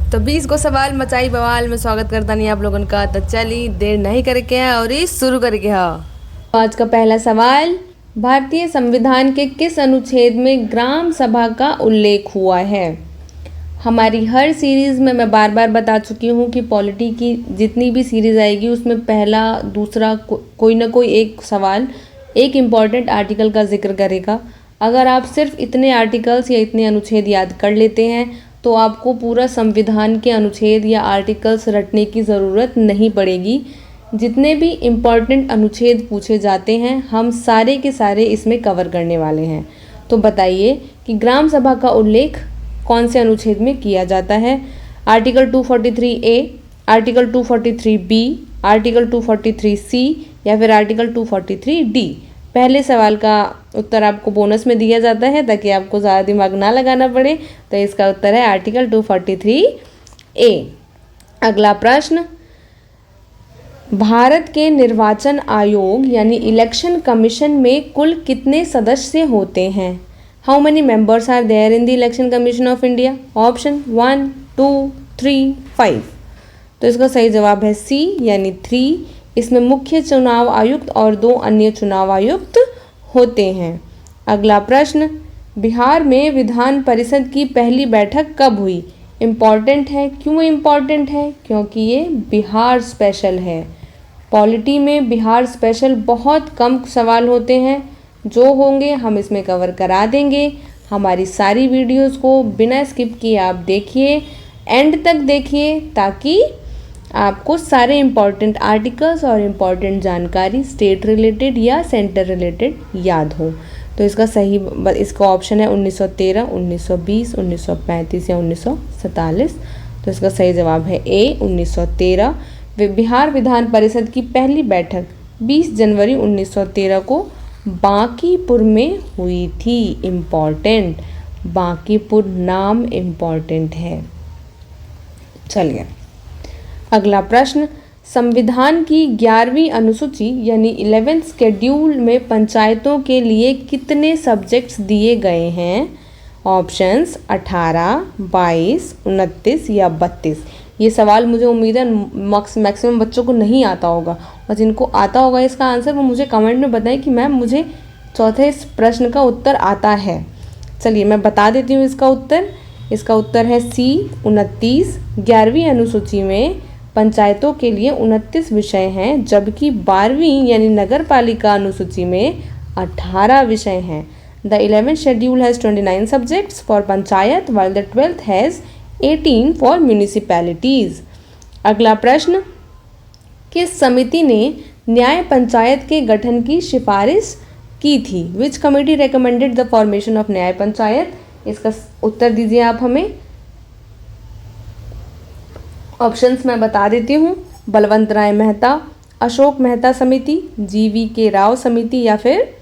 तो 20 को सवाल मचाई बवाल में स्वागत करता नहीं आप लोगों का। तो चली देर नहीं करके है और ये शुरू करके है। आज का पहला सवाल, भारतीय संविधान के किस अनुच्छेद में ग्राम सभा का उल्लेख हुआ है? हमारी हर सीरीज़ में मैं बार बार बता चुकी हूँ कि पॉलिटी की जितनी भी सीरीज़ आएगी उसमें पहला दूसरा कोई ना कोई एक सवाल एक इम्पॉर्टेंट आर्टिकल का जिक्र करेगा। अगर आप सिर्फ इतने आर्टिकल्स या इतने अनुच्छेद याद कर लेते हैं तो आपको पूरा संविधान के अनुच्छेद या आर्टिकल्स रटने की ज़रूरत नहीं पड़ेगी। जितने भी इम्पॉर्टेंट अनुच्छेद पूछे जाते हैं हम सारे के सारे इसमें कवर करने वाले हैं। तो बताइए कि ग्राम सभा का उल्लेख कौन से अनुच्छेद में किया जाता है? Article 243A, article 243B, article 243C या फिर आर्टिकल 243D। पहले सवाल का उत्तर आपको बोनस में दिया जाता है ताकि आपको ज़्यादा दिमाग ना लगाना पड़े। तो इसका उत्तर है आर्टिकल 243A। अगला प्रश्न, भारत के निर्वाचन आयोग यानी इलेक्शन कमीशन में कुल कितने सदस्य होते हैं? How many members are there in the election commission of India? Option 1, 2, 3, 5। तो इसका सही जवाब है सी यानी 3। इसमें मुख्य चुनाव आयुक्त और 2 अन्य चुनाव आयुक्त होते हैं। अगला प्रश्न, बिहार में विधान परिषद की पहली बैठक कब हुई? इम्पॉर्टेंट है। क्यों इम्पॉर्टेंट है? क्योंकि ये बिहार स्पेशल है। पॉलिटी में बिहार स्पेशल बहुत कम सवाल होते हैं, जो होंगे हम इसमें कवर करा देंगे। हमारी सारी वीडियोस को बिना स्किप किए आप देखिए, एंड तक देखिए ताकि आपको सारे इम्पॉर्टेंट आर्टिकल्स और इम्पॉर्टेंट जानकारी स्टेट रिलेटेड या सेंटर रिलेटेड याद हो। तो इसका ऑप्शन है 1913, 1920, 1935 या 1947। तो इसका सही जवाब है ए 1913। बिहार विधान परिषद की पहली बैठक 20 जनवरी 1913 को बांकीपुर में हुई थी। इम्पॉर्टेंट, बांकीपुर नाम इम्पॉर्टेंट है। चलिए अगला प्रश्न, संविधान की 11वीं अनुसूची यानी 11th शेड्यूल में पंचायतों के लिए कितने सब्जेक्ट्स दिए गए हैं? ऑप्शंस 18, 22, 29 या 32। ये सवाल मुझे उम्मीद है मैक्सिमम बच्चों को नहीं आता होगा, और जिनको आता होगा इसका आंसर वो मुझे कमेंट में बताएं कि मैम मुझे चौथे इस प्रश्न का उत्तर आता है। चलिए मैं बता देती हूँ इसका उत्तर। इसका उत्तर है सी 29। 11वीं अनुसूची में पंचायतों के लिए 29 विषय हैं, जबकि 12वीं यानी नगर पालिका अनुसूची में 18 विषय हैं। The 11th schedule has 29 subjects for panchayat while the 12th has 18 for municipalities. अगला प्रश्न, किस समिति ने न्याय पंचायत के गठन की सिफारिश की थी? विच committee recommended the formation of न्याय पंचायत? इसका उत्तर दीजिए आप हमें। ऑप्शंस मैं बता देती हूँ, बलवंत राय मेहता, अशोक मेहता समिति, GV.K. राव समिति या फिर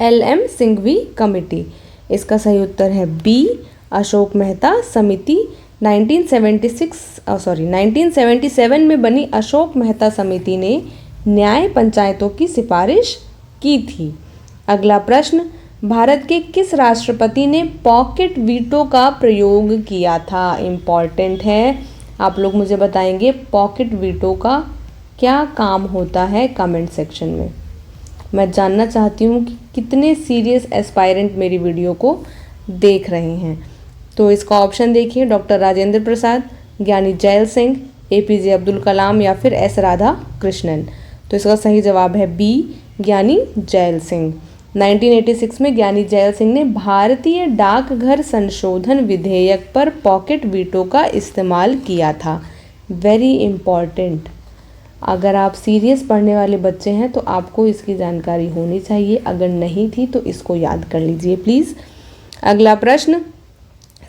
LM सिंघवी कमेटी। इसका सही उत्तर है बी अशोक मेहता समिति। 1977 में बनी अशोक मेहता समिति ने न्याय पंचायतों की सिफारिश की थी। अगला प्रश्न, भारत के किस राष्ट्रपति ने पॉकेट वीटो का प्रयोग किया था? इम्पॉर्टेंट है। आप लोग मुझे बताएंगे पॉकेट वीटो का क्या काम होता है कमेंट सेक्शन में। मैं जानना चाहती हूँ कि कितने सीरियस एस्पायरेंट मेरी वीडियो को देख रहे हैं। तो इसका ऑप्शन देखिए, डॉक्टर राजेंद्र प्रसाद, ज्ञानी जैल सिंह, APJ अब्दुल कलाम या फिर S राधा कृष्णन। तो इसका सही जवाब है बी ज्ञानी जैल सिंह। 1986 में ज्ञानी जैल सिंह ने भारतीय डाकघर संशोधन विधेयक पर पॉकेट वीटो का इस्तेमाल किया था। Very important. अगर आप सीरियस पढ़ने वाले बच्चे हैं तो आपको इसकी जानकारी होनी चाहिए, अगर नहीं थी तो इसको याद कर लीजिए प्लीज़। अगला प्रश्न,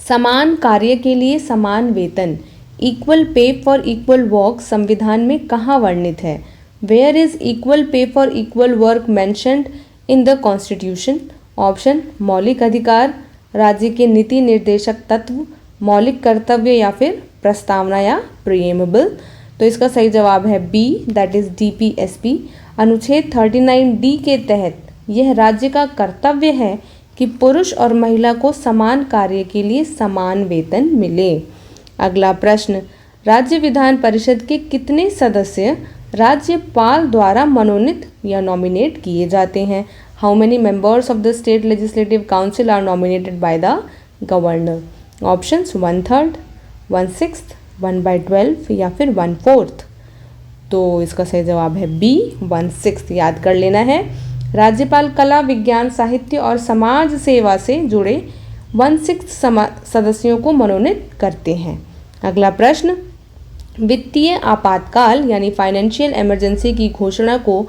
समान कार्य के लिए समान वेतन, equal pay for equal work संविधान में कहाँ वर्णित है? Where is equal pay for equal work mentioned in the constitution? Option, मौलिक अधिकार, राज्य के नीति निर्देशक तत्व, मौलिक कर्तव्य या फिर प्रस्तावना या प्रीएमेबल। तो इसका सही जवाब है बी दैट इज DPSP। अनुच्छेद 39D के तहत यह राज्य का कर्तव्य है कि पुरुष और महिला को समान कार्य के लिए समान वेतन मिले। अगला प्रश्न, राज्य विधान परिषद के कितने सदस्य राज्यपाल द्वारा मनोनीत या नॉमिनेट किए जाते हैं? How many members of the state legislative council are nominated by the governor? Options 1/3, 1/6, 1/12 या फिर 1/4। तो इसका सही जवाब है बी, 1/6। याद कर लेना है। राज्यपाल कला, विज्ञान, साहित्य और समाज सेवा से जुड़े 1/6 सदस्यों को मनोनीत करते हैं। अगला प्रश्न, वित्तीय आपातकाल यानी फाइनेंशियल इमरजेंसी की घोषणा को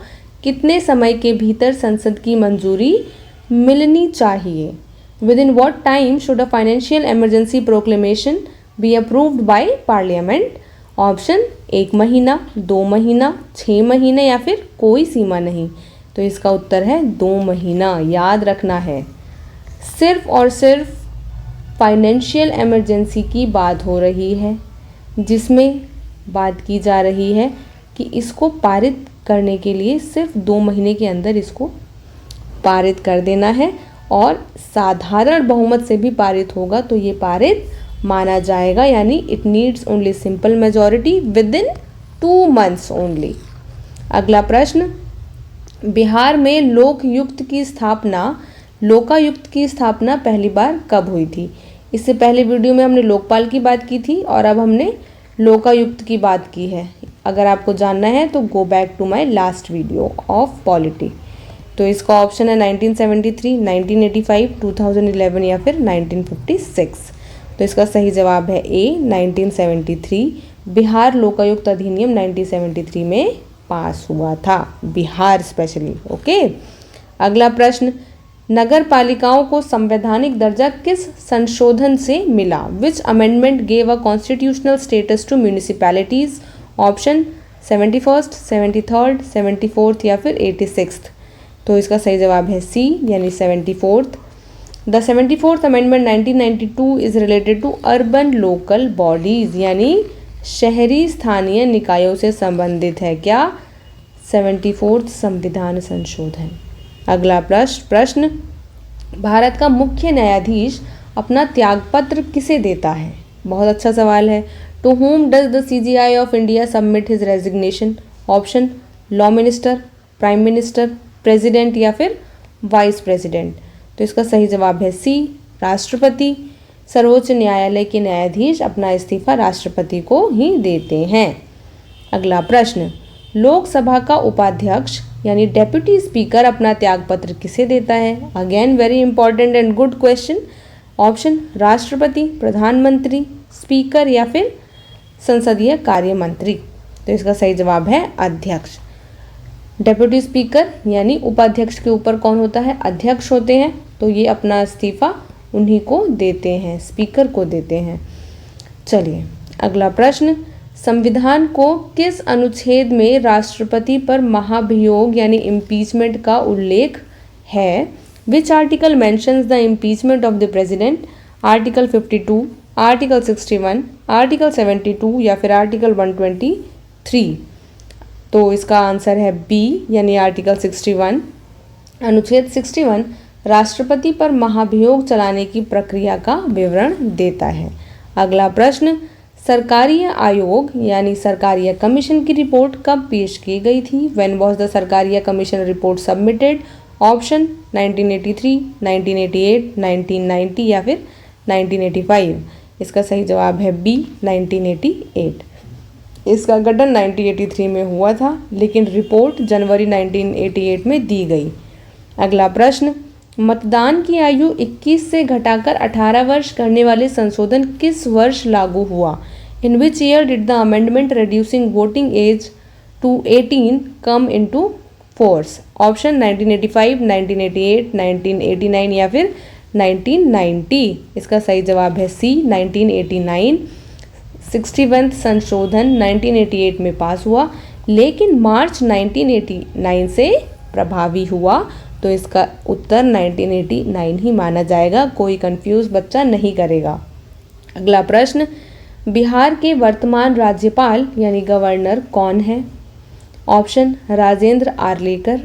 कितने समय के भीतर संसद की मंजूरी मिलनी चाहिए? With in what time should a financial emergency proclamation be approved by parliament? Option 1 महीना, 2 महीना, 6 महीने या फिर कोई सीमा नहीं। तो इसका उत्तर है 2 महीना। याद रखना है, सिर्फ और सिर्फ फाइनेंशियल इमरजेंसी की बात हो रही है, जिसमें बात की जा रही है कि इसको पारित करने के लिए सिर्फ 2 महीने के अंदर इसको पारित कर देना है और साधारण बहुमत से भी पारित होगा तो ये पारित माना जाएगा, यानी it needs only simple majority with in 2 months only. अगला प्रश्न, बिहार में लोकायुक्त की स्थापना पहली बार कब हुई थी? इससे पहले वीडियो में हमने लोकपाल की बात की थी और अब हमने लोकायुक्त की बात की है। अगर आपको जानना है तो go back to my last video of polity. तो इसका ऑप्शन है 1973, 1985, 2011 या फिर 1956। तो इसका सही जवाब है ए, 1973। बिहार लोकायुक्त अधिनियम 1973 में पास हुआ था, बिहार स्पेशली। ओके। अगला प्रश्न, नगर पालिकाओं को संवैधानिक दर्जा किस संशोधन से मिला? Which amendment gave a constitutional status to municipalities? Option 71st, 73rd, 74th या फिर 86th। तो इसका सही जवाब है सी, यानी 74th। The 74th amendment 1992 is related to urban local bodies, यानी शहरी स्थानीय निकायों से संबंधित है। क्या? 74th संविधान संशोधन। अगला प्रश्न, भारत का मुख्य न्यायाधीश अपना त्यागपत्र किसे देता है? बहुत अच्छा सवाल है। To whom does the CJI of India submit his resignation? Option law minister, prime minister, president या फिर वाइस प्रेसिडेंट। तो इसका सही जवाब है सी, राष्ट्रपति। सर्वोच्च न्यायालय के न्यायाधीश अपना इस्तीफा राष्ट्रपति को ही देते हैं। अगला प्रश्न, लोकसभा का उपाध्यक्ष यानी डेप्यूटी स्पीकर अपना त्यागपत्र किसे देता है? Again very important and good question. Option राष्ट्रपति, प्रधानमंत्री, स्पीकर या फिर संसदीय कार्य मंत्री। तो इसका सही जवाब है अध्यक्ष। डेप्यूटी स्पीकर यानी उपाध्यक्ष के ऊपर कौन होता है? अध्यक्ष होते हैं। तो ये अपना इस्तीफा उन्हीं को देते हैं, स्पीकर को देते हैं। चलिए अगला प्रश्न, संविधान को किस अनुच्छेद में राष्ट्रपति पर महाभियोग यानी इम्पीचमेंट का उल्लेख है? Which article mentions the impeachment of the president? Article 52, article 61, article 72 या फिर आर्टिकल 123। तो इसका आंसर है बी, यानी आर्टिकल 61। अनुच्छेद 61 राष्ट्रपति पर महाभियोग चलाने की प्रक्रिया का विवरण देता है। अगला प्रश्न, सरकारीय आयोग यानी सरकारीय कमीशन की रिपोर्ट कब पेश की गई थी? When was the Sarkaria commission report submitted? Option 1983, 1988, 1990 या फिर 1985। इसका सही जवाब है बी, 1988। इसका गठन 1983 में हुआ था, लेकिन रिपोर्ट जनवरी 1988 में दी गई। अगला प्रश्न, मतदान की आयु 21 से घटाकर 18 वर्ष करने वाले संशोधन किस वर्ष लागू हुआ? In which year did the amendment reducing voting age to 18 come into force? Option 1985, 1988, 1989 या फिर 1990। इसका सही जवाब है सी, 1989। 61वां संशोधन 1988 में पास हुआ, लेकिन मार्च 1989 से प्रभावी हुआ। तो इसका उत्तर 1989 ही माना जाएगा, कोई कंफ्यूज बच्चा नहीं करेगा। अगला प्रश्न, बिहार के वर्तमान राज्यपाल यानी गवर्नर कौन है? ऑप्शन राजेंद्र आर्लेकर,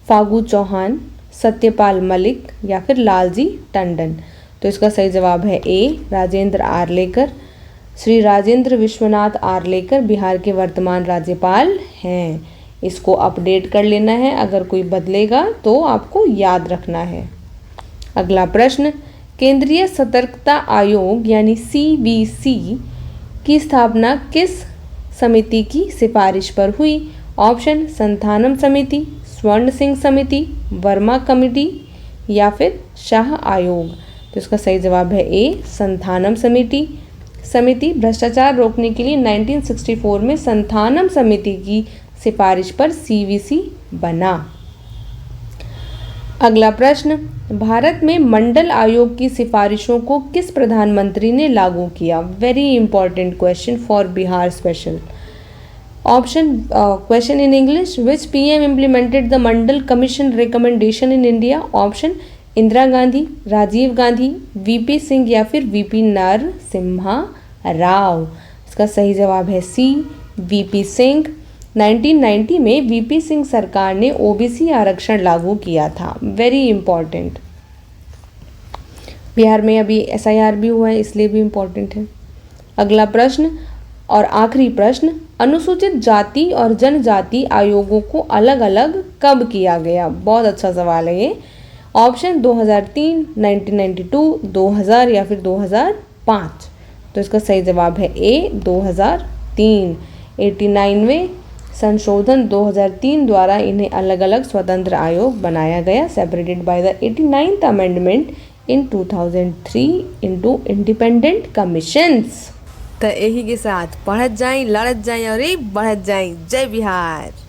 फागू चौहान, सत्यपाल मलिक या फिर लालजी टंडन। तो इसका सही जवाब है ए, राजेंद्र आर्लेकर। श्री राजेंद्र विश्वनाथ आर्लेकर बिहार के वर्तमान राज्यपाल हैं। इसको अपडेट कर लेना है, अगर कोई बदलेगा तो आपको याद रखना है। अगला प्रश्न, केंद्रीय सतर्कता आयोग यानी CVC की स्थापना किस समिति की सिफारिश पर हुई? ऑप्शन संथानम समिति, स्वर्ण सिंह समिति, वर्मा कमेटी या फिर शाह आयोग। तो इसका सही जवाब है ए, संथानम समिति भ्रष्टाचार रोकने के लिए 1964 में संथानम समिति की सिफारिश पर CVC बना। अगला प्रश्न, भारत में मंडल आयोग की सिफारिशों को किस प्रधानमंत्री ने लागू किया? Very important question for Bihar special. Option question in English, which PM implemented the Mandal commission recommendation in India? Option Indira Gandhi, Rajiv Gandhi, VP Singh या फिर VP नरसिम्हा राव। इसका सही जवाब है C, VP सिंह। 1990 में VP सिंह सरकार ने OBC आरक्षण लागू किया था। Very important. बिहार में अभी SIR भी हुआ है, इसलिए भी इम्पॉर्टेंट है। अगला प्रश्न और आखिरी प्रश्न, अनुसूचित जाति और जनजाति आयोगों को अलग अलग कब किया गया? बहुत अच्छा सवाल है ये। ऑप्शन 2003, 1992, 2000 या फिर 2005। तो इसका सही जवाब है ए, 2003। 89वें संशोधन 2003 द्वारा इन्हें अलग अलग स्वतंत्र आयोग बनाया गया, separated by the 89th amendment in 2003 into independent commissions. तो यही के साथ पढ़त जाएं, लड़त जाएं और बढ़त जाएं। जय बिहार।